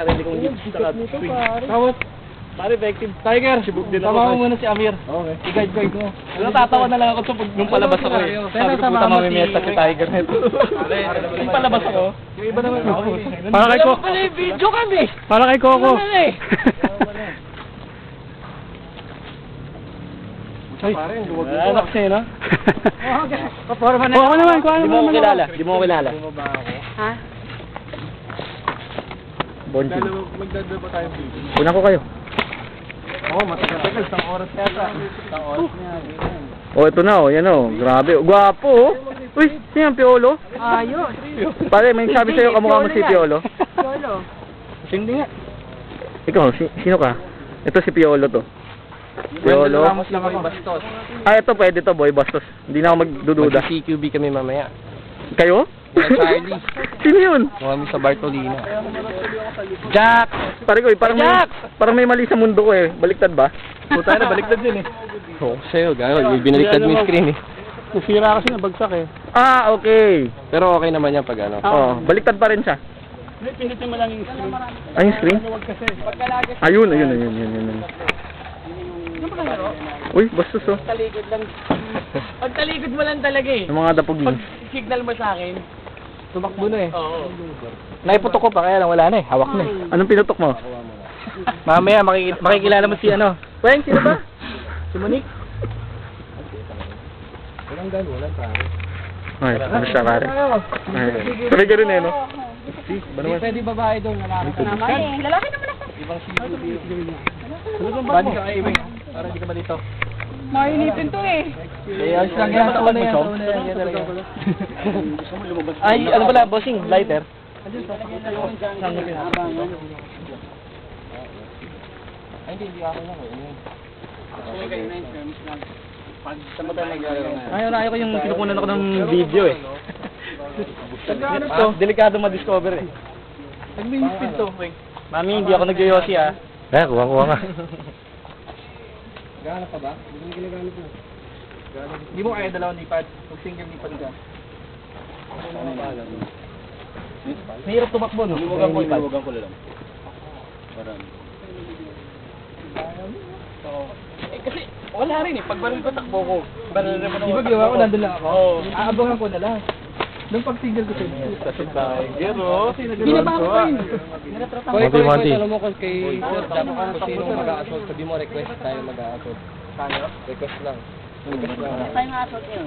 Sarili kong hits saka swing. Tapos, Pare, effective. Tiger, sibog din ako. tama mo muna si Amir. Okay. I-guide mo. Natatawa na lang ako sa nung palabas ako eh. Pero Sabi ko, sama puta mo mamimiyesta si- si Tiger nito. Nung palabas ako. Yung iba naman. Para kay Coco. Pala yung video kami. Para kay Coco. Ay, anak siya, no? Paporma na. Kuha naman, kuha Di naman. mo ko kilala. Di mo ko kilala. Ha? Bonjin. Magdadala pa tayong video. Una ko kayo. Oo, matagal. Isang oras yata. Isang oras niya. Oh, ito na oh. Yan oh. Grabe. Gwapo oh. Uy, sino yung Piolo? Ayos. Pare, may sabi sa'yo kamukha mo si Piolo. Piolo. Hindi nga. Ikaw, sino ka? Ito si Piolo to. Piolo. Ramos lang ako. Bastos. Ah, ito pwede to, Boy Bastos. Hindi na ako magdududa. CQB kami mamaya. Kayo? Charlie. Sino yun? Kami sa Bartolina. Jack! Pare ko, parang parang may mali sa mundo ko eh. Baliktad ba? Puta na, baliktad yun eh. Oo, sa'yo, gano'n. Binaliktad mo yung screen eh. Nasira kasi nabagsak eh. Ah, okay. Pero okay naman yan pag ano. Oh, baliktad pa rin siya. Pinutin mo lang yung screen. Ay, yung screen? Ayun. Uy, bastos oh. Talikod lang. Pag talikod mo lang talaga eh. Yung mga dapog Pag niyo. signal mo sa akin. Tumakbo na eh. Oo. Naiputok ko pa, kaya lang wala na eh. Hawak na eh. Anong pinutok mo? Mamaya makikilala mo si ano. Weng, sino ba? Si Monique. Ay, ano siya pare? Ay, sabi ka rin eh, no? Ba naman? Pwede babae doon. Naman eh. Lalaki naman ako. Bali ka kay Iwing. Para hindi ka ba dito? Mainitin to eh. Eh, ayos lang yan. Taon na yan. Ay, ano pala, bossing? Lighter? Ay, hindi ako lang eh. Ayaw ko yung kinukunan ako ng video eh. Delikado ma-discover eh. Nag-mini-speed to, Wing. Mami, hindi ako nag-yoyosi ah. Eh, kuha nga. Gana pa ba? Hindi mo ginagamit mo. Hindi mo kaya dalawang lipad. Pag single lipad ka. Mahirap tumakbo, no? Huwagan ko lang. Eh, kasi wala rin eh. Pag baril ko, takbo ko. Baril naman ako. Di ba ginawa ko? Nandun lang ako? Oo. Aabangan ko na lang. Nung pag single ko sa'yo. Kasi Tiger, oh. Binabago pa yun. Monty. Alam mo kung kay Sir Damo kung sino mag-a-assault. Sabi mo request tayo mag-a-assault. Tayo? Request lang. Tayo nga assault yun.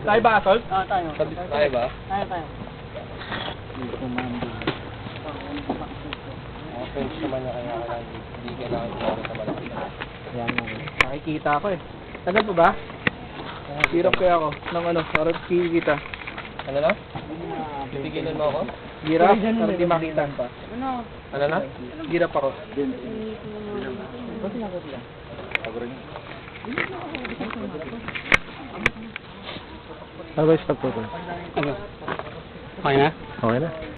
Tayo ba assault? Oo, tayo. Tayo ba? Tayo. Offense naman niya kaya ka lang. Hindi kailangan ko sa malaki. Yan nga. Nakikita ako eh. Tagal po ba? Hirap kaya ako. Nang ano, parang kikita. Ano na? Pipigilan mo ako? Hirap? Parang di makita pa. Ano? Ano na? Hirap ako. Ano ba yung stop ko? Okay na? Okay na.